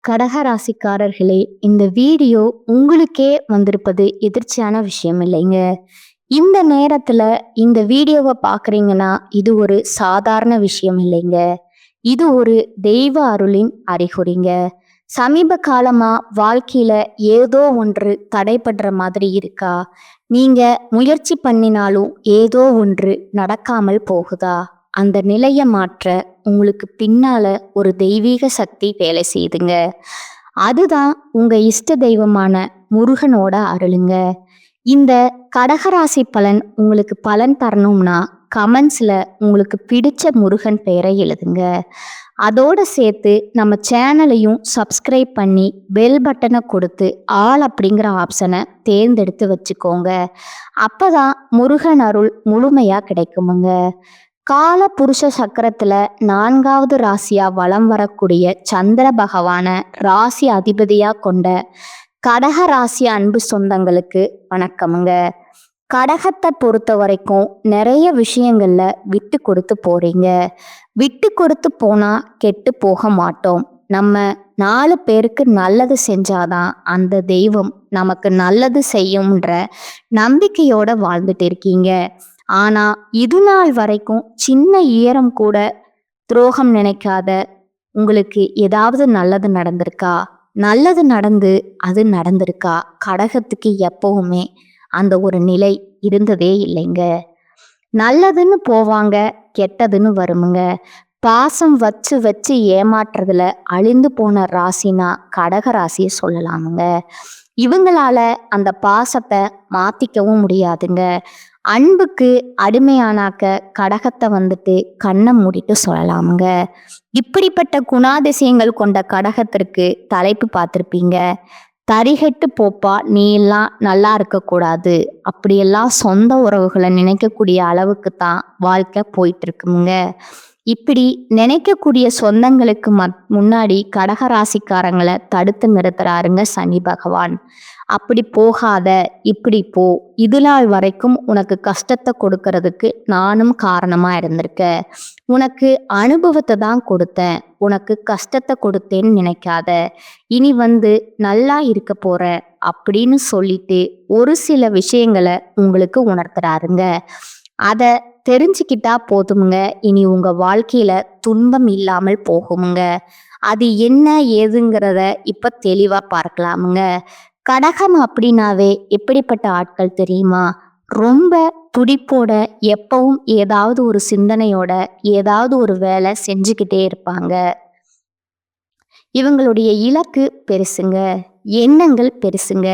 கடகராசிக்காரர்களே, இந்த வீடியோ உங்களுக்கே வந்திருப்பது எதிர்ச்சியான விஷயம் இல்லைங்க. இந்த நேரத்துல இந்த வீடியோவை பார்க்குறீங்கன்னா, இது ஒரு சாதாரண விஷயம் இல்லைங்க. இது ஒரு தெய்வ அருளின் அறிகுறிங்க. சமீப காலமா வாழ்க்கையில ஏதோ ஒன்று தடைபடுற மாதிரி இருக்கா? நீங்க முயற்சி பண்ணினாலும் ஏதோ ஒன்று நடக்காமல் போகுதா? அந்த நிலைய மாற்ற உங்களுக்கு பின்னால ஒரு தெய்வீக சக்தி வேலை செய்யுதுங்க. அதுதான் உங்க இஷ்ட தெய்வமான முருகனோட அருளுங்க. இந்த கடகராசி பலன் உங்களுக்கு பலன் தரணும்னா கமெண்ட்ஸ்ல உங்களுக்கு பிடிச்ச முருகன் பெயரை எழுதுங்க. அதோட சேர்த்து நம்ம சேனலையும் சப்ஸ்கிரைப் பண்ணி பெல் பட்டனை கொடுத்து ஆல் அப்படிங்கிற ஆப்ஷனை தேர்ந்தெடுத்து வச்சுக்கோங்க. அப்பதான் முருகன் அருள் முழுமையா கிடைக்குமுங்க. கால புருஷ சக்கரத்துல 4வது ராசியா வலம் வரக்கூடிய சந்திர பகவான ராசி அதிபதியா கொண்ட கடக ராசி அன்பு சொந்தங்களுக்கு வணக்கமுங்க. கடகத்தை பொறுத்த வரைக்கும் நிறைய விஷயங்கள்ல விட்டு கொடுத்து போறீங்க. விட்டு கொடுத்து போனா கெட்டு போக மாட்டோம். நம்ம 4 பேருக்கு நல்லது செஞ்சாதான் அந்த தெய்வம் நமக்கு நல்லது செய்யும்ன்ற நம்பிக்கையோட வாழ்ந்துட்டு இருக்கீங்க. ஆனா இது நாள் வரைக்கும் சின்ன ஈரம் கூட துரோகம் நினைக்காத உங்களுக்கு ஏதாவது நல்லது நடந்திருக்கா? நல்லது நடந்து அது நடந்திருக்கா? கடகத்துக்கு எப்பவுமே அந்த ஒரு நிலை இருந்ததே இல்லைங்க. நல்லதுன்னு போவாங்க, கெட்டதுன்னு வருமுங்க. பாசம் வச்சு வச்சு ஏமாற்றுறதுல அழிந்து போன ராசினா கடக ராசியை சொல்லலாமுங்க. இவங்களால அந்த பாசத்தை மாத்திக்கவும் முடியாதுங்க. அன்புக்கு அடிமையானாக்க கடகத்தை வந்துட்டு கண்ணை மூடிட்டு சொல்லலாமுங்க. இப்படிப்பட்ட குணாதிசயங்கள் கொண்ட கடகத்திற்கு தலைப்பு பார்த்துருப்பீங்க. தரிகட்டு போப்பா, நீ எல்லாம் நல்லா இருக்கக்கூடாது. அப்படியெல்லாம் சொந்த உறவுகளை நினைக்கக்கூடிய அளவுக்கு தான் வாழ்க்கை போயிட்டு இருக்குங்க. இப்படி நினைக்கக்கூடிய சொந்தங்களுக்கு முன்னாடி கடகராசிக்காரங்களை தடுத்து நிறுத்துறாருங்க சனி பகவான். அப்படி போகாத, இப்படி போ, இது நாள் வரைக்கும் உனக்கு கஷ்டத்தை கொடுக்கறதுக்கு நானும் காரணமா இருந்திருக்கேன். உனக்கு அனுபவத்தை தான் கொடுத்தேன், உனக்கு கஷ்டத்தை கொடுத்தேன்னு நினைக்காத. இனி நல்லா இருக்க போற அப்படின்னு சொல்லிட்டு ஒரு சில விஷயங்களை உங்களுக்கு உணர்த்துறாருங்க. அதை தெரிஞ்சுக்கிட்டா போதுமுங்க. இனி உங்க வாழ்க்கையில துன்பம் இல்லாமல் போகுமுங்க. அது என்ன ஏதுங்கிறத இப்ப தெளிவா பார்க்கலாமுங்க. கடகம் அப்படின்னாவே எப்படிப்பட்ட ஆட்கள் தெரியுமா? ரொம்ப துடிப்போட, எப்பவும் ஏதாவது ஒரு சிந்தனையோட ஏதாவது ஒரு வேலை செஞ்சுக்கிட்டே இருப்பாங்க. இவங்களுடைய இலக்கு பெருசுங்க, எண்ணங்கள் பெருசுங்க.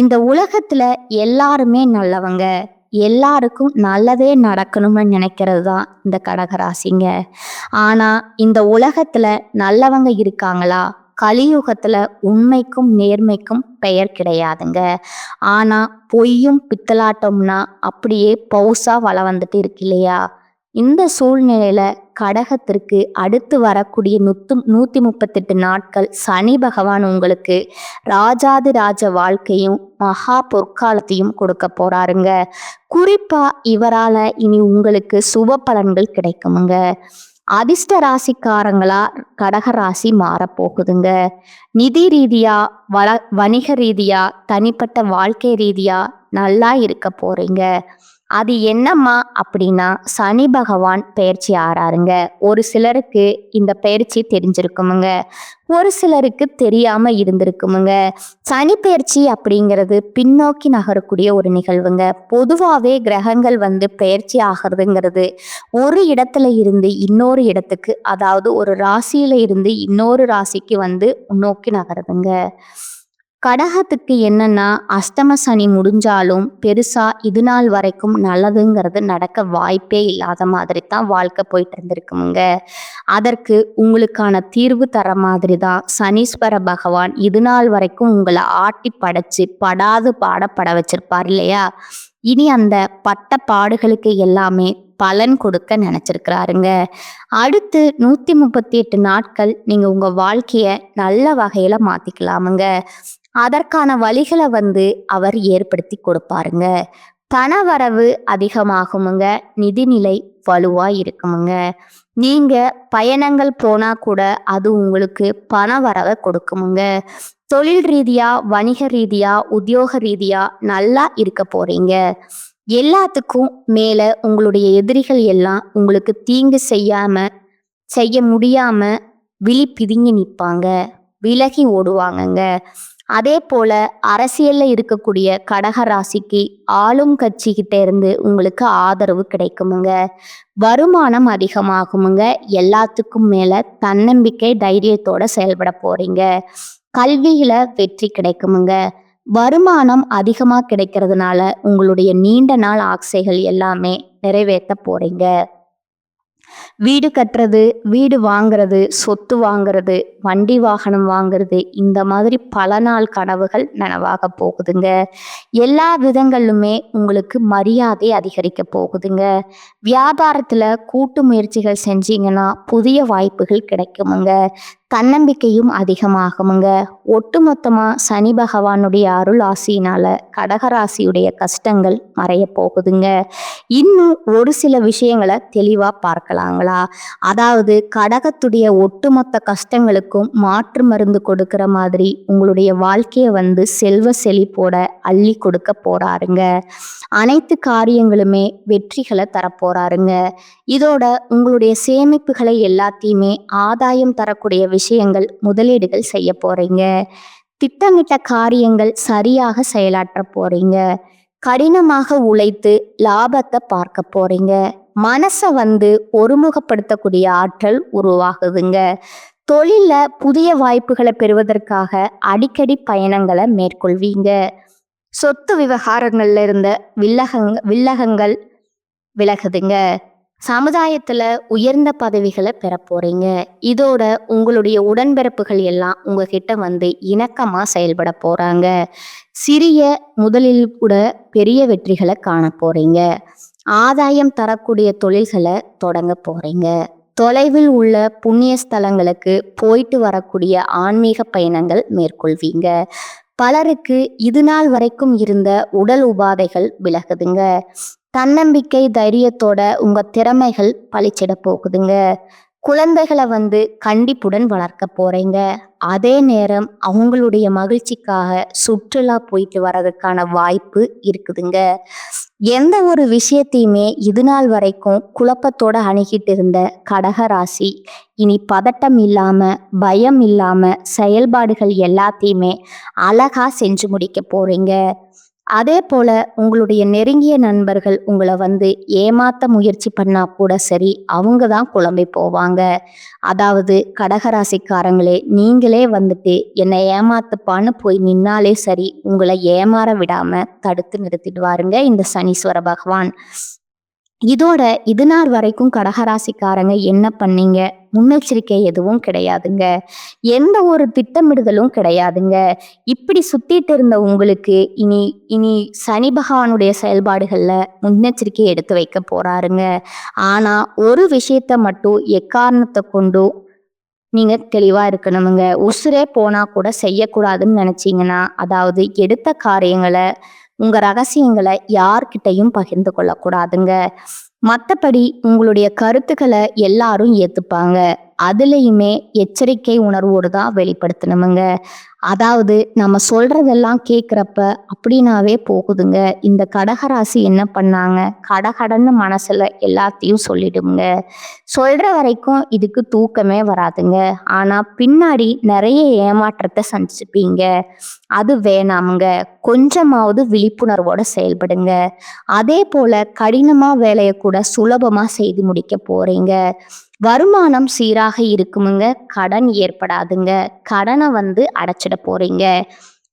இந்த உலகத்துல எல்லாருமே நல்லவங்க, எல்லாருக்கும் நல்லதே நடக்கணும்னு நினைக்கிறது தான் இந்த கடகராசிங்க. ஆனா இந்த உலகத்துல நல்லவங்க இருக்காங்களா? கலியுகத்துல உண்மைக்கும் நேர்மைக்கும் பெயர் கிடையாதுங்க. ஆனா பொய்யும் பித்தலாட்டம்னா அப்படியே பௌசா வள வந்துட்டு இருக்கு இல்லையா? இந்த சூழ்நிலையில கடகத்திற்கு அடுத்து வரக்கூடிய 138 நாட்கள் சனி பகவான் உங்களுக்கு ராஜாதி ராஜ வாழ்க்கையும் மகா பொற்காலத்தையும் கொடுக்க போறாருங்க. குறிப்பா இவரால இனி உங்களுக்கு சுப பலன்கள் கிடைக்குமுங்க. அதிர்ஷ்ட ராசிக்காரங்களா கடக ராசி மாறப்போகுதுங்க. நிதி ரீதியா, வணிக ரீதியா, தனிப்பட்ட வாழ்க்கை ரீதியா நல்லா இருக்க போறீங்க. அது என்னம்மா அப்படின்னா சனி பகவான் பெயர்ச்சி ஆறாருங்க. ஒரு சிலருக்கு இந்த பெயர்ச்சி தெரிஞ்சிருக்குமுங்க, ஒரு சிலருக்கு தெரியாம இருந்திருக்குமுங்க. சனி பெயர்ச்சி அப்படிங்கிறது பின்னோக்கி நகரக்கூடிய ஒரு நிகழ்வுங்க. பொதுவாகவே கிரகங்கள் பெயர்ச்சி ஆகிறதுங்கிறது ஒரு இடத்துல இருந்து இன்னொரு இடத்துக்கு, அதாவது ஒரு ராசியில இருந்து இன்னொரு ராசிக்கு முன்னோக்கி நகருதுங்க. கடகத்துக்கு என்னன்னா அஷ்டம சனி முடிஞ்சாலும் பெருசா இது நாள் வரைக்கும் நல்லதுங்கிறது நடக்க வாய்ப்பே இல்லாத மாதிரி தான் வாழ்க்கை போயிட்டு இருந்திருக்குமுங்க. அதற்கு உங்களுக்கான தீர்வு தர மாதிரி தான் சனீஸ்வர பகவான் இது நாள் வரைக்கும் உங்களை ஆட்டி படைச்சு படாது பாடப்பட வச்சிருப்பார் இல்லையா? இனி அந்த பட்ட பாடுகளுக்கு எல்லாமே பலன் கொடுக்க நினைச்சிருக்கிறாருங்க. அடுத்து 138 நாட்கள் நீங்க உங்க வாழ்க்கைய நல்ல வகையில மாத்திக்கலாமுங்க. அதற்கான வழிகளை அவர் ஏற்படுத்தி கொடுப்பாருங்க. பணவரவு அதிகமாகுமுங்க. நிதிநிலை வலுவா இருக்குமுங்க. நீங்க பயணங்கள் போனா கூட அது உங்களுக்கு பண வரவை கொடுக்குமுங்க. தொழில் ரீதியா, வணிக ரீதியா, உத்தியோக ரீதியா நல்லா இருக்க போறீங்க. எல்லாத்துக்கும் மேல உங்களுடைய எதிரிகள் எல்லாம் உங்களுக்கு தீங்கு செய்ய முடியாம விழி பிதுங்கி நிற்பாங்க, விலகி ஓடுவாங்கங்க. அதே போல அரசியல்ல இருக்கக்கூடிய கடக ராசிக்கு ஆளும் கட்சிகிட்ட இருந்து உங்களுக்கு ஆதரவு கிடைக்குமுங்க. வருமானம் அதிகமாகுமுங்க. எல்லாத்துக்கும் மேல தன்னம்பிக்கை தைரியத்தோட செயல்பட போறீங்க. கல்வியில வெற்றி கிடைக்குமுங்க. வருமானம் அதிகமா கிடைக்கிறதுனால உங்களுடைய நீண்ட நாள் ஆசைகள் எல்லாமே நிறைவேற்ற போறீங்க. வீடு கட்டுறது, வீடு வாங்குறது, சொத்து வாங்குறது, வண்டி வாகனம் வாங்குறது, இந்த மாதிரி பல நாள் கனவுகள் நனவாக போகுதுங்க. எல்லா விதங்களிலுமே உங்களுக்கு மரியாதை அதிகரிக்க போகுதுங்க. வியாபாரத்துல கூட்டு முயற்சிகள் செஞ்சீங்கன்னா புதிய வாய்ப்புகள் கிடைக்குமுங்க. தன்னம்பிக்கையும் அதிகமாகுமுங்க. ஒட்டுமொத்தமா சனி பகவானுடைய அருள் ஆசியினால கடகராசியுடைய கஷ்டங்கள் மறைய போகுதுங்க. இன்னும் ஒரு சில விஷயங்களை தெளிவா பார்க்கலாங்களா? அதாவது கடகத்துடைய ஒட்டுமொத்த கஷ்டங்களுக்கும் மாற்று மருந்து கொடுக்கிற மாதிரி உங்களுடைய வாழ்க்கையை செல்வ செழிப்போட அள்ளி கொடுக்க போறாருங்க. அனைத்து காரியங்களுமே வெற்றிகளை தரப்போறாருங்க. இதோட உங்களுடைய சேமிப்புகளை எல்லாத்தையுமே ஆதாயம் தரக்கூடிய விஷயங்கள், முதலீடுகள் செய்ய போறீங்க. திட்டமிட்ட காரியங்கள் சரியாக செயலாற்ற போறீங்க. கடினமாக உழைத்து லாபத்தை பார்க்க போறீங்க. மனசை ஒருமுகப்படுத்தக்கூடிய ஆற்றல் உருவாகுதுங்க. தொழில புதிய வாய்ப்புகளை பெறுவதற்காக அடிக்கடி பயணங்களை மேற்கொள்வீங்க. சொத்து விவகாரங்கள்ல இருந்த வில்லகங்கள் விலகுதுங்க. சமுதாயத்துல உயர்ந்த பதவிகளை பெற போறீங்க. இதோட உங்களுடைய உடன்பிறப்புகள் எல்லாம் உங்ககிட்ட இணக்கமா செயல்பட போறாங்க. சிறிய முதலில் கூட பெரிய வெற்றிகளை காண போறீங்க. ஆதாயம் தரக்கூடிய தொழில்களை தொடங்க போறீங்க. தொலைவில் உள்ள புண்ணிய ஸ்தலங்களுக்கு போயிட்டு வரக்கூடிய ஆன்மீக பயணங்கள் மேற்கொள்வீங்க. பலருக்கு இது நாள் வரைக்கும் இருந்த உடல் உபாதைகள் விலகுதுங்க. தன்னம்பிக்கை தைரியத்தோட உங்க திறமைகள் பளிச்சிட போகுதுங்க. குழந்தைகளை கண்டிப்புடன் வளர்க்க போறீங்க. அதே நேரம் அவங்களுடைய மகிழ்ச்சிக்காக சுற்றுலா போயிட்டு வர்றதுக்கான வாய்ப்பு இருக்குதுங்க. எந்த ஒரு விஷயத்தையுமே இது நாள் வரைக்கும் குழப்பத்தோட அணுகிட்டு இருந்த கடக ராசி இனி பதட்டம் இல்லாம, பயம் இல்லாம செயல்பாடுகள் எல்லாத்தையுமே அழகா செஞ்சு முடிக்க போறீங்க. அதே போல உங்களுடைய நெருங்கிய நண்பர்கள் உங்களை ஏமாத்த முயற்சி பண்ணா கூட சரி, அவங்க தான் குழம்பி போவாங்க. அதாவது கடகராசிக்காரங்களே, நீங்களே என்னை ஏமாத்துப்பான்னு போய் நின்னாலே சரி, உங்களை ஏமாற விடாம தடுத்து நிறுத்திடுவாருங்க இந்த சனீஸ்வர பகவான். இதோட இது நாள் வரைக்கும் கடகராசிக்காரங்க என்ன பண்ணீங்க? முன்னெச்சரிக்கை எதுவும் கிடையாதுங்க. எந்த ஒரு திட்டமிடுதலும் கிடையாதுங்க. இப்படி சுத்திட்டு இருந்த உங்களுக்கு இனி இனி சனி பகவானுடைய செயல்பாடுகள்ல முன்னெச்சரிக்கை எடுத்து வைக்க போறாருங்க. ஆனா ஒரு விஷயத்த மட்டும் எக்காரணத்தை கொண்டும் நீங்க தெளிவா இருக்கணுமுங்க. உசுரே போனா கூட செய்யக்கூடாதுன்னு நினைச்சீங்கன்னா, அதாவது எடுத்த காரியங்களை, உங்க ரகசியங்களை யார்கிட்டையும் பகிர்ந்து கொள்ளக்கூடாதுங்க. மற்றபடி உங்களுடைய கருத்துக்களை எல்லாரும் ஏத்துப்பாங்க. அதுலயுமே எச்சரிக்கை உணர்வோடு தான் வெளிப்படுத்தணுமுங்க. அதாவது நம்ம சொல்றதெல்லாம் கேட்குறப்ப அப்படின்னாவே போகுதுங்க. இந்த கடகராசி என்ன பண்ணாங்க? கடகடன்னு மனசுல எல்லாத்தையும் சொல்லிடுங்க. சொல்ற வரைக்கும் இதுக்கு தூக்கமே வராதுங்க. ஆனா பின்னாடி நிறைய ஏமாற்றத்தை சந்திச்சுப்பீங்க. அது வேணாமுங்க. கொஞ்சமாவது விழிப்புணர்வோட செயல்படுங்க. அதே போல கடினமா வேலையை கூட சுலபமா செய்து முடிக்க போறீங்க. வருமானம் சீராக இருக்குமுங்க. கடன் ஏற்படாதுங்க. கடனை அடைச்சிட போறீங்க.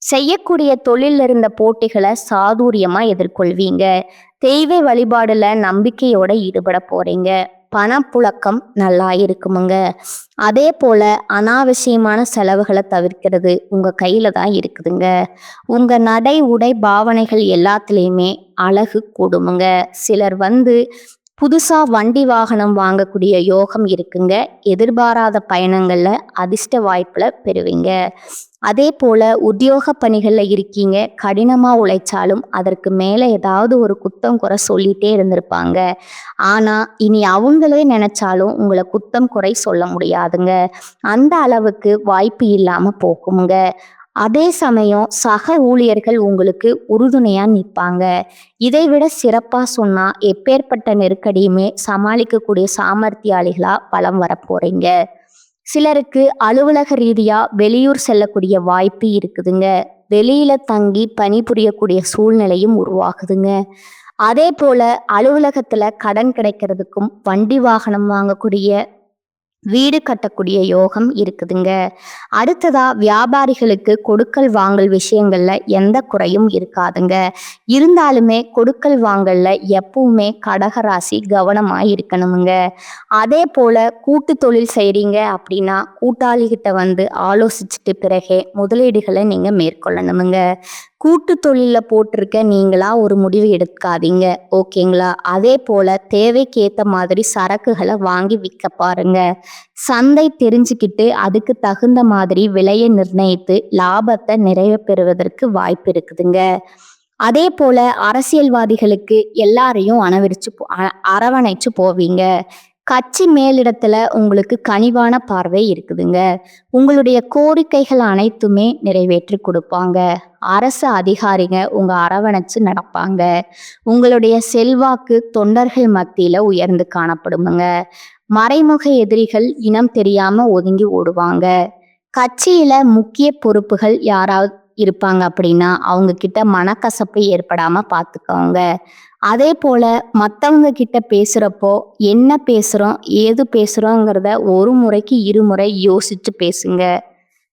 செய்யக்கூடிய தொழில இருந்த போட்டிகளை சாதுரியமா எதிர்கொள்வீங்க. தெய்வ வழிபாடுல நம்பிக்கையோட ஈடுபட போறீங்க. பணப்புழக்கம் நல்லா இருக்குமுங்க. அதே போல அனாவசியமான செலவுகளை தவிர்க்கிறது உங்க கையில தான் இருக்குதுங்க. உங்க நடை உடை பாவனைகள் எல்லாத்துலேயுமே அழகு கூடுமுங்க. சிலர் புதுசா வண்டி வாகனம் வாங்கக்கூடிய யோகம் இருக்குங்க. எதிர்பாராத பயணங்கள்ல அதிர்ஷ்ட வாய்ப்புல பெறுவீங்க. அதே போல உத்தியோக பணிகள்ல இருக்கீங்க. கடினமா உழைச்சாலும் அதற்கு மேல ஏதாவது ஒரு குத்தம் குறை சொல்லிட்டே இருந்திருப்பாங்க. ஆனா இனி அவங்களே நினைச்சாலும் உங்களை குத்தம் குறை சொல்ல முடியாதுங்க. அந்த அளவுக்கு வாய்ப்பு இல்லாம போகுங்க. அதே சமயம் சக ஊழியர்கள் உங்களுக்கு உறுதுணையா நிற்பாங்க. இதைவிட சிறப்பா சொன்னா எப்பேற்பட்ட நெருக்கடியுமே சமாளிக்கக்கூடிய சாமர்த்தியாளிகளா வலம் வரப்போறீங்க. சிலருக்கு அலுவலக ரீதியா வெளியூர் செல்லக்கூடிய வாய்ப்பு இருக்குதுங்க. வெளியில தங்கி பணிபுரியக்கூடிய சூழ்நிலையும் உருவாகுதுங்க. அதே போல அலுவலகத்துல கடன் கிடைக்கிறதுக்கும், வண்டி வாகனம் வாங்கக்கூடிய, வீடு கட்டக்கூடிய யோகம் இருக்குதுங்க. அடுத்ததா வியாபாரிகளுக்கு கொடுக்கல் வாங்கல் விஷயங்கள்ல எந்த குறையும் இருக்காதுங்க. இருந்தாலுமே கொடுக்கல் வாங்கல்ல எப்பவுமே கடகராசி கவனமா இருக்கணுமுங்க. அதே போல கூட்டு தொழில் செய்றீங்க அப்படின்னா கூட்டாளிகிட்ட வந்து ஆலோசிச்சுட்டு பிறகே முதலீடுகளை நீங்க மேற்கொள்ளணுமுங்க. கூட்டு தொழில போட்டிருக்க நீங்களா ஒரு முடிவு எடுக்காதீங்க. ஓகேங்களா? அதே போல தேவைக்கு ஏத்த மாதிரி சரக்குகளை வாங்கி விற்க பாருங்க. சந்தை தெரிஞ்சுக்கிட்டு அதுக்கு தகுந்த மாதிரி விலையை நிர்ணயித்து லாபத்தை நிறைய பெறுவதற்கு வாய்ப்பு இருக்குதுங்க. அதே போல அரசியல்வாதிகளுக்கு எல்லாரையும் அரவணைச்சு போவீங்க. கட்சி மேலிடத்துல உங்களுக்கு கனிவான பார்வை இருக்குதுங்க. உங்களுடைய கோரிக்கைகள் அனைத்துமே நிறைவேற்றி கொடுப்பாங்க. அரசு அதிகாரிங்க உங்க அரவணைச்சு நடப்பாங்க. உங்களுடைய செல்வாக்கு தொண்டர்கள் மத்தியில உயர்ந்து காணப்படுமுங்க. மறைமுக எதிரிகள் இனம் தெரியாம ஒதுங்கி ஓடுவாங்க. கட்சியில முக்கிய பொறுப்புகள் யாராவது இருப்பாங்க அப்படின்னா அவங்க கிட்ட மனக்கசப்பு ஏற்படாம பார்த்துக்கோங்க. அதே போல மற்றவங்க கிட்ட பேசுறப்போ என்ன பேசுறோம் ஏது பேசுறோங்கிறத ஒரு முறைக்கு இருமுறை யோசிச்சு பேசுங்க.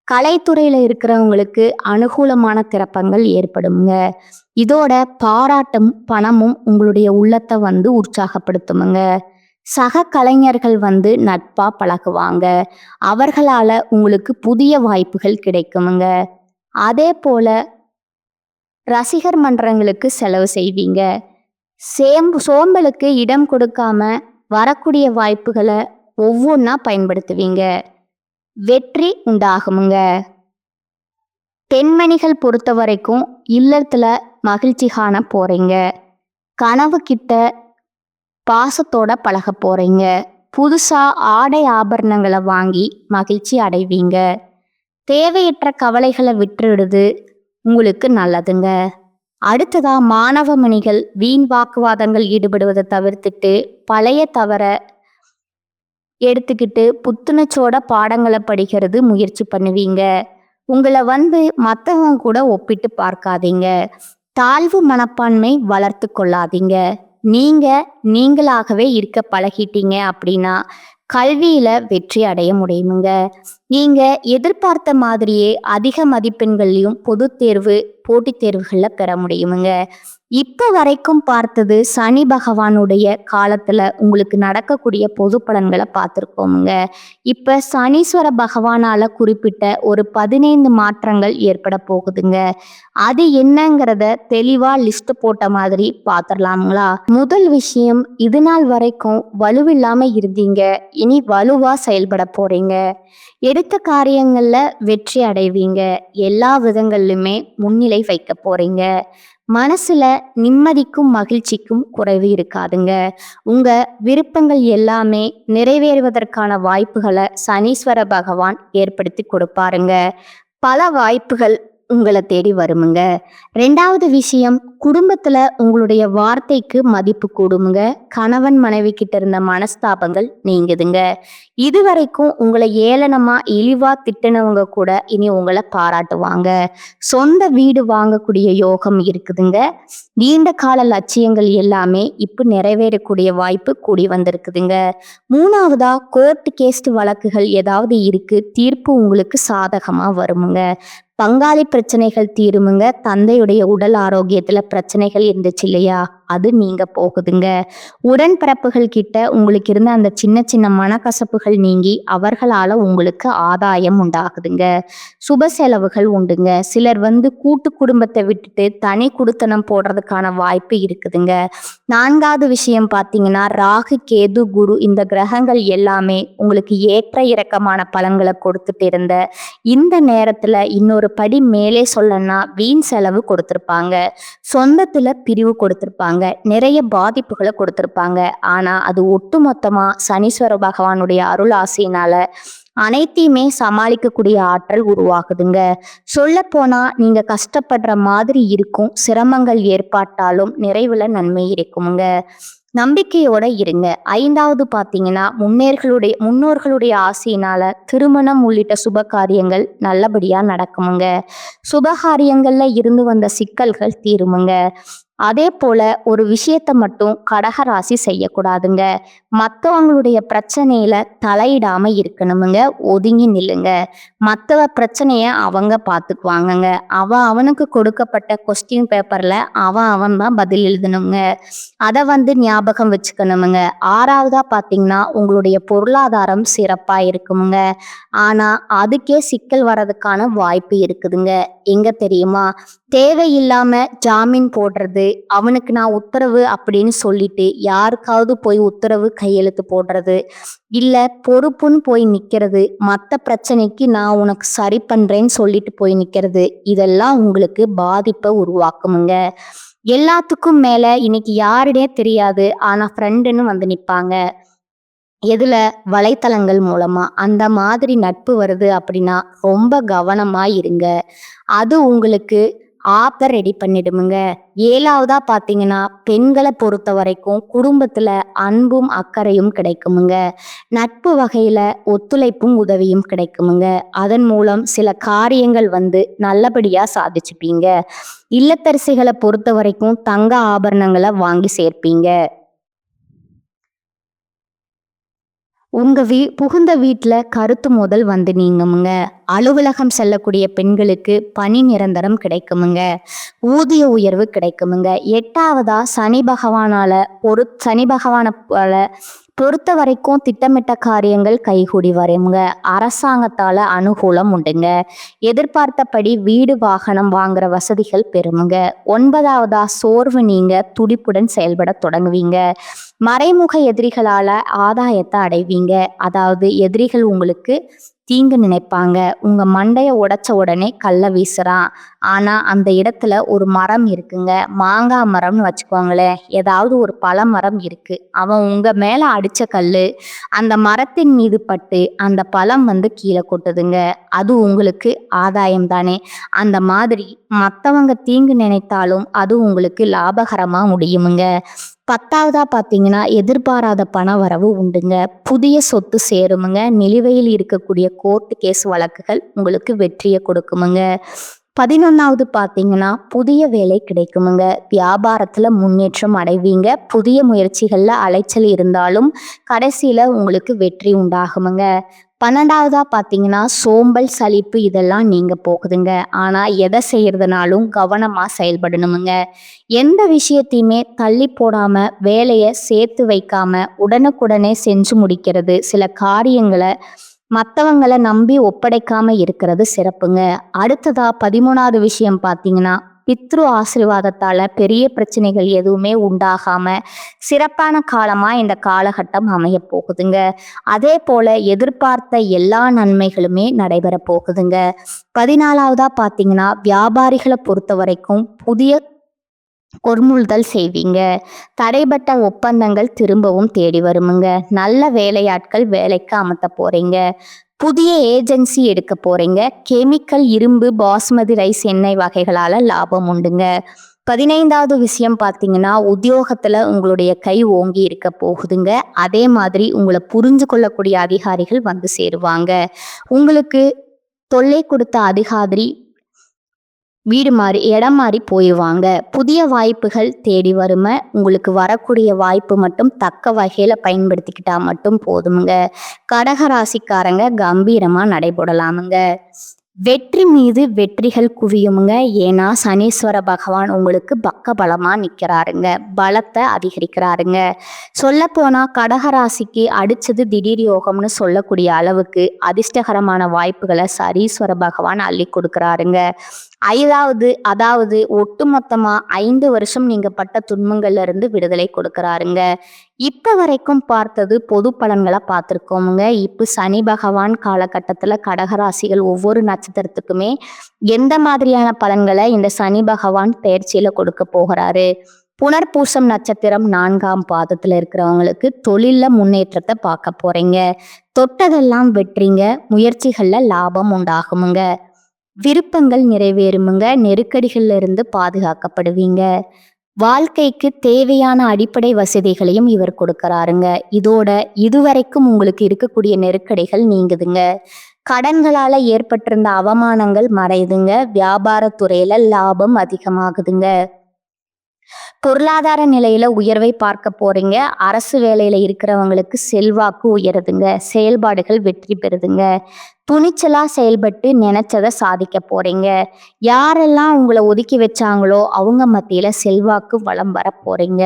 கலைத்துறையில இருக்கிறவங்களுக்கு அனுகூலமான திறப்பங்கள் ஏற்படுங்க. இதோட பாராட்டும் பணமும் உங்களுடைய உள்ளத்தை வந்து உற்சாகப்படுத்துமுங்க. சக கலைஞர்கள் வந்து நட்பா பழகுவாங்க. அவர்களால உங்களுக்கு புதிய வாய்ப்புகள் கிடைக்குமுங்க. அதே போல ரசிகர் மன்றங்களுக்கு செலவு செய்வீங்க. சோம்பலுக்கு இடம் கொடுக்காம வரக்கூடிய வாய்ப்புகளை ஒவ்வொன்றா பயன்படுத்துவீங்க. வெற்றி உண்டாகுமுங்க. பெண்மணிகள் பொறுத்த வரைக்கும் இல்லத்துல மகிழ்ச்சி காண போறீங்க. கனவு கிட்ட பாசத்தோட பழக போறீங்க. புதுசா ஆடை ஆபரணங்களை வாங்கி மகிழ்ச்சி அடைவீங்க. தேவையற்ற கவலைகளை விட்டுடுது உங்களுக்கு நல்லதுங்க. அடுத்ததா மாணவ மணிகள் வீண் வாக்குவாதங்கள் ஈடுபடுவதை தவிர்த்துட்டு பழைய தவற எடுத்துக்கிட்டு புத்துணர்ச்சியோட பாடங்களை படிக்கிறது முயற்சி பண்ணுவீங்க. உங்களை வந்து மற்றவங்க கூட ஒப்பிட்டு பார்க்காதீங்க. தாழ்வு மனப்பான்மை வளர்த்து கொள்ளாதீங்க. நீங்களாகவே இருக்க பழகிட்டீங்க அப்படின்னா கல்வியில வெற்றி அடைய முடியுமுங்க. நீங்க எதிர்பார்த்த மாதிரியே அதிக மதிப்பெண்களையும் பொது தேர்வு போட்டித் தேர்வுகள்ல பெற முடியுமுங்க. இப்ப வரைக்கும் பார்த்தது சனி பகவானுடைய காலத்துல உங்களுக்கு நடக்கக்கூடிய பொது பலன்களை பார்த்துருக்கோமுங்க. இப்ப சனீஸ்வர பகவானால குறிப்பிட்ட ஒரு 15 மாற்றங்கள் ஏற்பட போகுதுங்க. அது என்னங்கிறத தெளிவா லிஸ்ட் போட்ட மாதிரி பார்த்துடலாங்களா? முதல் விஷயம், இது நாள் வரைக்கும் வலுவில்லாம இருந்தீங்க. இனி வலுவா செயல்பட போறீங்க. எடுத்த காரியங்கள்ல வெற்றி அடைவீங்க. எல்லா விதங்கள்லுமே முன்னிலை வைக்க போறீங்க. மனசுல நிம்மதிக்கும் மகிழ்ச்சிக்கும் குறைவு இருக்காதுங்க. உங்க விருப்பங்கள் எல்லாமே நிறைவேறுவதற்கான வாய்ப்புகளை சனீஸ்வர பகவான் ஏற்படுத்தி கொடுப்பாருங்க. பல வாய்ப்புகள் உங்களை தேடி வருமுங்க. 2வது விஷயம், குடும்பத்துல உங்களுடைய வார்த்தைக்கு மதிப்பு கூடுமுங்க. கணவன் மனைவி கிட்ட இருந்த மனஸ்தாபங்கள் நீங்குதுங்க. இதுவரைக்கும் உங்களை ஏளனமா இழிவா திட்டினவங்க கூட இனி உங்களை பாராட்டுவாங்க. சொந்த வீடு வாங்கக்கூடிய யோகம் இருக்குதுங்க. நீண்ட கால லட்சியங்கள் எல்லாமே இப்ப நிறைவேறக்கூடிய வாய்ப்பு கூடி வந்திருக்குதுங்க. 3வதா, கோர்ட் கேஸ் வழக்குகள் ஏதாவது இருக்கு, தீர்ப்பு உங்களுக்கு சாதகமா வருமுங்க. பங்காளி பிரச்சனைகள் தீருமுங்க. தந்தையுடைய உடல் ஆரோக்கியத்துல பிரச்சனைகள் இருந்துச்சு இல்லையா, அது நீங்க போகுதுங்க. உடன்பிறப்புகள் கிட்ட உங்களுக்கு இருந்த அந்த சின்ன சின்ன மனக்கசப்புகள் நீங்கி அவர்களால உங்களுக்கு ஆதாயம் உண்டாகுதுங்க. சுப செலவுகள் உண்டுங்க. சிலர் கூட்டு குடும்பத்தை விட்டுட்டு தனி குடித்தனம் போடுறதுக்கான வாய்ப்பு இருக்குதுங்க. 4வது விஷயம் பார்த்தீங்கன்னா, ராகு, கேது, குரு இந்த கிரகங்கள் எல்லாமே உங்களுக்கு ஏற்ற இறக்கமான பலன்களை கொடுத்துட்டு இருந்த இந்த நேரத்துல இன்னொரு படி மேலே சொல்லணும்னா வீண் செலவு கொடுத்திருப்பாங்க. சொந்தத்துல பிரிவு கொடுத்திருப்பாங்க. நிறைய பாதிப்புகளை கொடுத்திருப்பாங்க. ஆனா அது ஒட்டுமொத்தமா சனீஸ்வர பகவானுடைய அருள் ஆசையினால அனைத்தையுமே சமாளிக்கக்கூடிய ஆற்றல் உருவாகுதுங்க. சொல்ல போனா நீங்க கஷ்டப்படுற மாதிரி இருக்கும். சிரமங்கள் ஏற்பட்டாலும் நிறைவுல நன்மை இருக்குமுங்க. நம்பிக்கையோட இருங்க. 5வது பார்த்தீங்கன்னா, முன்னோர்களுடைய ஆசையினால திருமணம் உள்ளிட்ட சுப காரியங்கள் நல்லபடியா நடக்குமுங்க. சுபகாரியங்கள்ல இருந்து வந்த சிக்கல்கள் தீருமுங்க. அதே போல ஒரு விஷயத்த மட்டும் கடகராசி செய்யக்கூடாதுங்க. மற்றவங்களுடைய பிரச்சனையில தலையிடாம இருக்கணுமுங்க. ஒதுங்கி நில்லுங்க. மற்றவ பிரச்சனைய அவங்க பார்த்துக்குவாங்கங்க. அவனுக்கு கொடுக்கப்பட்ட கொஸ்டின் பேப்பர்ல அவன் தான் பதில் எழுதணுங்க. அதை ஞாபகம் வச்சுக்கணுமுங்க. 6வதா பார்த்தீங்கன்னா, உங்களுடைய பொருளாதாரம் சிறப்பா இருக்குமுங்க. ஆனா அதுக்கே சிக்கல் வர்றதுக்கான வாய்ப்பு இருக்குதுங்க. எங்க தெரியுமா? தேவையில்லாம ஜாமீன் போடுறது, அவனுக்கு நான் உத்தரவு அப்படின்னு சொல்லிட்டு யாருக்காவது போய் உத்தரவு கையெழுத்து போடுறது, இல்ல பொறுப்புன்னு போய் நிக்கிறது, மற்ற பிரச்சனைக்கு நான் உனக்கு சரி பண்றேன்னு சொல்லிட்டு போய் நிக்கிறது, இதெல்லாம் உங்களுக்கு பாதிப்பை உருவாக்குமுங்க. எல்லாத்துக்கும் மேல இன்னைக்கு யாருனே தெரியாது, ஆனா ஃப்ரெண்டுன்னு நிப்பாங்க. எதுல? வலைத்தளங்கள் மூலமா. அந்த மாதிரி நட்பு வருது அப்படின்னா ரொம்ப கவனமா இருங்க. அது உங்களுக்கு ஆப்பை ரெடி பண்ணிடுமுங்க. 7வதா பார்த்தீங்கன்னா, பெண்களை பொறுத்த வரைக்கும் குடும்பத்துல அன்பும் அக்கறையும் கிடைக்குமுங்க. நட்பு வகையில ஒத்துழைப்பும் உதவியும் கிடைக்குமுங்க. அதன் மூலம் சில காரியங்கள் நல்லபடியா சாதிச்சுப்பீங்க. இல்லத்தரசிகளை பொறுத்த வரைக்கும் தங்க ஆபரணங்களை வாங்கி சேர்ப்பீங்க. உங்க புகுந்த வீட்டுல கருத்து மோதல் நீங்குமுங்க. அலுவலகம் செல்லக்கூடிய பெண்களுக்கு பணி நிரந்தரம் கிடைக்குமுங்க. ஊதிய உயர்வு கிடைக்குமுங்க. 8வதா சனி பகவானால பொறுத்த வரைக்கும் திட்டமிட்ட காரியங்கள் கைகூடி வருங்க. அரசாங்கத்தால அனுகூலம் உண்டுங்க. எதிர்பார்த்தபடி வீடு வாகனம் வாங்குற வசதிகள் பெறுமுங்க. 9வதா சோர்வு நீங்க துடிப்புடன் செயல்பட தொடங்குவீங்க. மறைமுக எதிரிகளால ஆதாயத்தை அடைவீங்க. அதாவது எதிரிகள் உங்களுக்கு தீங்கு நினைப்பாங்க. உங்க மண்டைய உடைச்ச உடனே கல்ல வீசுறான், ஆனா அந்த இடத்துல ஒரு மரம் இருக்குங்க. மாங்காய் மரம்னு வச்சுக்கோங்களேன். ஏதாவது ஒரு பழ மரம் இருக்கு. அவன் உங்க மேல அடிச்ச கல்லு அந்த மரத்தின் மீது பட்டு அந்த பழம் கீழே கொட்டுதுங்க. அது உங்களுக்கு ஆதாயம் தானே. அந்த மாதிரி மற்றவங்க தீங்கு நினைத்தாலும் அது உங்களுக்கு லாபகரமா முடியுமுங்க. 10வதா பார்த்தீங்கன்னா, எதிர்பாராத பண வரவு உண்டுங்க. புதிய சொத்து சேருமுங்க. நிலுவையில் இருக்கக்கூடிய கோர்ட்டு கேஸ் வழக்குகள் உங்களுக்கு வெற்றியை கொடுக்குமுங்க. 11வது பார்த்தீங்கன்னா, புதிய வேலை கிடைக்குமுங்க. வியாபாரத்துல முன்னேற்றம் அடைவீங்க. புதிய முயற்சிகள்ல அலைச்சல் இருந்தாலும் கடைசியில உங்களுக்கு வெற்றி உண்டாகுமுங்க. 12வதா பார்த்தீங்கன்னா, சோம்பல், சலிப்பு இதெல்லாம் நீங்க போகுதுங்க. ஆனா எதை செய்யறதுனாலும் கவனமா செயல்படணுமுங்க. எந்த விஷயத்தையுமே தள்ளி போடாம வேலையை சேர்த்து வைக்காம உடனுக்குடனே செஞ்சு முடிக்கிறது, சில காரியங்களை மற்றவங்களை நம்பி ஒப்படைக்காம இருக்கிறது சிறப்புங்க. அடுத்ததா 13வது விஷயம் பார்த்தீங்கன்னா, பித்ரு ஆசீர்வாதத்தால பெரிய பிரச்சனைகள் எதுவுமே உண்டாகாம சிறப்பான காலமா இந்த காலகட்டம் அமைய போகுதுங்க. அதே போல எதிர்பார்த்த எல்லா நன்மைகளுமே நடைபெற போகுதுங்க. 14வதா பார்த்தீங்கன்னா, வியாபாரிகளை பொறுத்த வரைக்கும் புதிய கொள்முதல் செய்வீங்க. தடைபட்ட ஒப்பந்தங்கள் திரும்பவும் தேடி வருமுங்க. நல்ல வேலையாட்கள் வேலைக்கு அமர்த்த போறீங்க. புதிய ஏஜென்சி எடுக்க போறீங்க. கெமிக்கல், இரும்பு, பாஸ்மதி ரைஸ் எண்ணெய் வகைகளால லாபம் உண்டுங்க. 15வது விஷயம் பார்த்தீங்கன்னா, உத்தியோகத்துல உங்களுடைய கை ஓங்கி இருக்க போகுதுங்க. அதே மாதிரி உங்களை புரிஞ்சு கொள்ளக்கூடிய அதிகாரிகள் சேருவாங்க. உங்களுக்கு தொல்லை கொடுத்த அதிகாரி வீடு மாறி இடம் மாறி போயிடுவாங்க. புதிய வாய்ப்புகள் தேடி வரும. உங்களுக்கு வரக்கூடிய வாய்ப்பு மட்டும் தக்க வகையில பயன்படுத்திக்கிட்டா மட்டும் போதுமுங்க. கடகராசிக்காரங்க கம்பீரமா நடைபெறலாமுங்க. வெற்றி மீது வெற்றிகள் குவியுமுங்க. ஏன்னா சனீஸ்வர பகவான் உங்களுக்கு பக்க பலமா நிற்கிறாருங்க, பலத்தை அதிகரிக்கிறாருங்க. சொல்லப்போனா கடகராசிக்கு அடிச்சது திடீர் யோகம்னு சொல்லக்கூடிய அளவுக்கு அதிர்ஷ்டகரமான வாய்ப்புகளை சனீஸ்வர பகவான் அள்ளி கொடுக்குறாருங்க. அதாவது ஒட்டுமொத்தமா 5 வருஷம் நீங்க பட்ட துன்பங்கள்ல இருந்து விடுதலை கொடுக்கறாருங்க. இப்ப வரைக்கும் பார்த்தது பொது பலன்களை பார்த்திருக்கோமுங்க. இப்ப சனி பகவான் காலகட்டத்துல கடகராசிகள் ஒவ்வொரு நட்சத்திரத்துக்குமே எந்த மாதிரியான பலன்களை இந்த சனி பகவான் பெயர்ச்சியில கொடுக்க போகிறாரு. புனர்பூசம் நட்சத்திரம் 4ஆம் பாதத்துல இருக்கிறவங்களுக்கு தொழில்ல முன்னேற்றத்தை பார்க்க போறீங்க. தொட்டதெல்லாம் வெற்றிங்க. முயற்சிகள்ல லாபம் உண்டாகுமுங்க. விருப்பங்கள் நிறைவேறுமுங்க. நெருக்கடிகள்ல இருந்து பாதுகாக்கப்படுவீங்க. வாழ்க்கைக்கு தேவையான அடிப்படை வசதிகளையும் இவர் கொடுக்கறாருங்க. இதோட இதுவரைக்கும் உங்களுக்கு இருக்கக்கூடிய நெருக்கடிகள் நீங்குதுங்க. கடன்களால ஏற்பட்டிருந்த அவமானங்கள் மறையுதுங்க. வியாபாரத்துறையில லாபம் அதிகமாகுதுங்க. பொருளாதார நிலையில உயர்வை பார்க்க போறீங்க. அரசு வேலையில இருக்கிறவங்களுக்கு செல்வாக்கு உயருதுங்க. செயல்பாடுகள் வெற்றி பெறுதுங்க. துணிச்சலா செயல்பட்டு நினைச்சதை சாதிக்க போறீங்க. யாரெல்லாம் உங்களை ஒதுக்கி வச்சாங்களோ அவங்க மத்தியில செல்வாக்கு வளம் வர போறீங்க.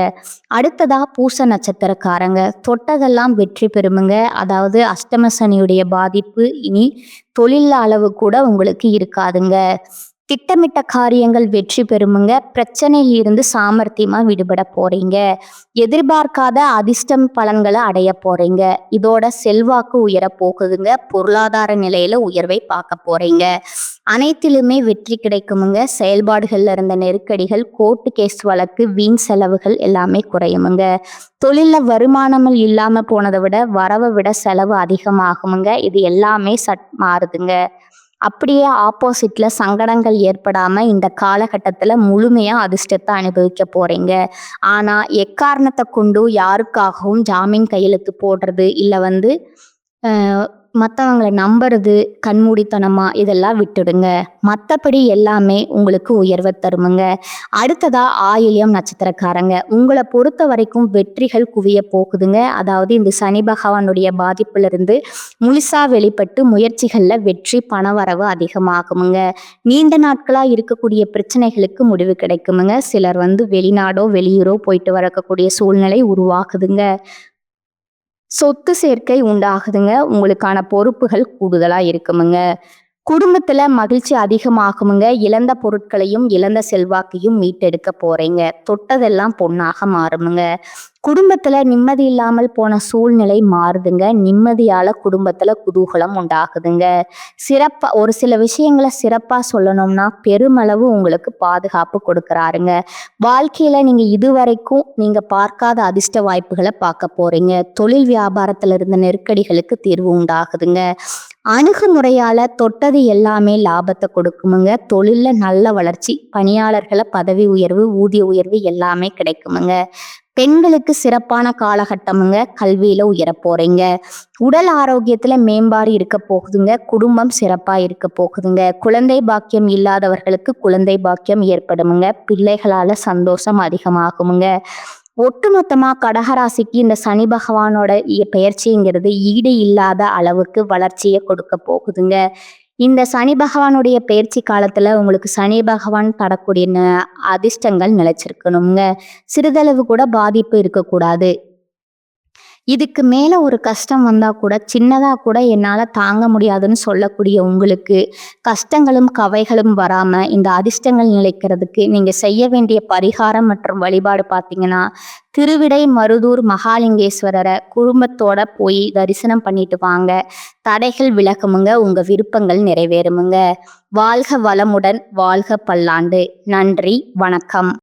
அடுத்ததா பூச நட்சத்திரக்காரங்க தொட்டதெல்லாம் வெற்றி பெறுமுங்க. அதாவது அஷ்டம சனியுடைய பாதிப்பு இனி தொழில் அளவு கூட உங்களுக்கு இருக்காதுங்க. திட்டமிட்ட காரியங்கள் வெற்றி பெறுமுங்க. பிரச்சனையில் இருந்து சாமர்த்தியமா விடுபட போறீங்க. எதிர்பார்க்காத அதிர்ஷ்டம் பலன்களை அடைய போறீங்க. இதோட செல்வாக்கு உயர போகுதுங்க. பொருளாதார நிலையில உயர்வை பார்க்க போறீங்க. அனைத்திலுமே வெற்றி கிடைக்குமுங்க. செயல்பாடுகள்ல இருந்த நெருக்கடிகள், கோர்ட்டு கேஸ் வழக்கு, வீண் செலவுகள் எல்லாமே குறையுமுங்க. தொழில வருமானங்கள் இல்லாம போனதை விட வரவை விட செலவு அதிகமாகுமுங்க. இது எல்லாமே மாறுதுங்க. அப்படியே ஆப்போசிட்ல சங்கடங்கள் ஏற்படாம இந்த காலகட்டத்துல முழுமையா அதிர்ஷ்டத்தை அனுபவிக்க போறீங்க. ஆனா எக்காரணத்தை கொண்டு யாருக்காகவும் ஜாமீன் கையெழுத்து போடுறது இல்ல மற்றவங்களை நம்புறது கண்மூடித்தனமா இதெல்லாம் விட்டுடுங்க. மற்றபடி எல்லாமே உங்களுக்கு உயர்வை தருமுங்க. அடுத்ததா ஆயில்யம் நட்சத்திரக்காரங்க உங்களை பொறுத்த வரைக்கும் வெற்றிகள் குவிய போகுதுங்க. அதாவது இந்த சனி பகவானுடைய பாதிப்புல இருந்து முழுசா வெளிப்பட்டு முயற்சிகள்ல வெற்றி பணவரவு அதிகமாகுமுங்க. நீண்ட நாட்களா இருக்கக்கூடிய பிரச்சனைகளுக்கு முடிவு கிடைக்குமுங்க. சிலர் வெளிநாடோ வெளியூரோ போயிட்டு வரக்கூடிய சூழ்நிலை உருவாகுதுங்க. சொத்து சேர்க்கை உண்டாகுதுங்க. உங்களுக்கான பொறுப்புகள் கூடுதலா இருக்குமுங்க. குடும்பத்துல மகிழ்ச்சி அதிகமாகுமுங்க. இழந்த பொருட்களையும் இழந்த செல்வாக்கையும் மீட்டெடுக்க போறீங்க. தொட்டதெல்லாம் பொன்னாக மாறுமுங்க. குடும்பத்துல நிம்மதி இல்லாமல் போன சூழ்நிலை மாறுதுங்க. நிம்மதியால குடும்பத்துல குதூகலம் உண்டாகுதுங்க. ஒரு சில விஷயங்களை சிறப்பா சொல்லணும்னா பெருமளவு உங்களுக்கு பாதுகாப்பு கொடுக்கறாருங்க. வாழ்க்கையில நீங்க இதுவரைக்கும் நீங்க பார்க்காத அதிர்ஷ்ட வாய்ப்புகளை பார்க்க போறீங்க. தொழில் வியாபாரத்துல இருந்த நெருக்கடிகளுக்கு தீர்வு உண்டாகுதுங்க. அணுகுமுறையால தொட்டது எல்லாமே லாபத்தை கொடுக்குமுங்க. தொழில்ல நல்ல வளர்ச்சி, பணியாளர்களை பதவி உயர்வு, ஊதிய உயர்வு எல்லாமே கிடைக்குமுங்க. பெண்களுக்கு சிறப்பான காலகட்டமுங்க. கல்வியில உயர போறீங்க. உடல் ஆரோக்கியத்துல மேம்பாடு இருக்க போகுதுங்க. குடும்பம் சிறப்பா இருக்க போகுதுங்க. குழந்தை பாக்கியம் இல்லாதவர்களுக்கு குழந்தை பாக்கியம் ஏற்படுமுங்க. பிள்ளைகளால சந்தோஷம் அதிகமாகுமுங்க. ஒட்டுமொத்தமா கடகராசிக்கு இந்த சனி பகவானோட பெயர்ச்சிங்கிறது ஈடு இல்லாத அளவுக்கு வளர்ச்சியை கொடுக்க போகுதுங்க. இந்த சனி பகவானுடைய பெயர்ச்சி காலத்துல உங்களுக்கு சனி பகவான் தரக்கூடிய அதிர்ஷ்டங்கள் நிலைச்சிருக்கணுங்க. சிறிதளவு கூட பாதிப்பு இருக்கக்கூடாது. இதுக்கு மேல ஒரு கஷ்டம் வந்தா கூட சின்னதா கூட என்னால தாங்க முடியாதுன்னு சொல்லக்கூடிய உங்களுக்கு கஷ்டங்களும் கவைகளும் வராம இந்த அதிர்ஷ்டங்கள் நிலைக்கிறதுக்கு நீங்க செய்ய வேண்டிய பரிகாரம் மற்றும் வழிபாடு பார்த்தீங்கன்னா திருவிடை மருதூர் மகாலிங்கேஸ்வரரை குடும்பத்தோட போய் தரிசனம் பண்ணிட்டு வாங்க. தடைகள் விலகுமுங்க. உங்க விருப்பங்கள் நிறைவேறுமுங்க. வாழ்க வளமுடன், வாழ்க பல்லாண்டு. நன்றி, வணக்கம்.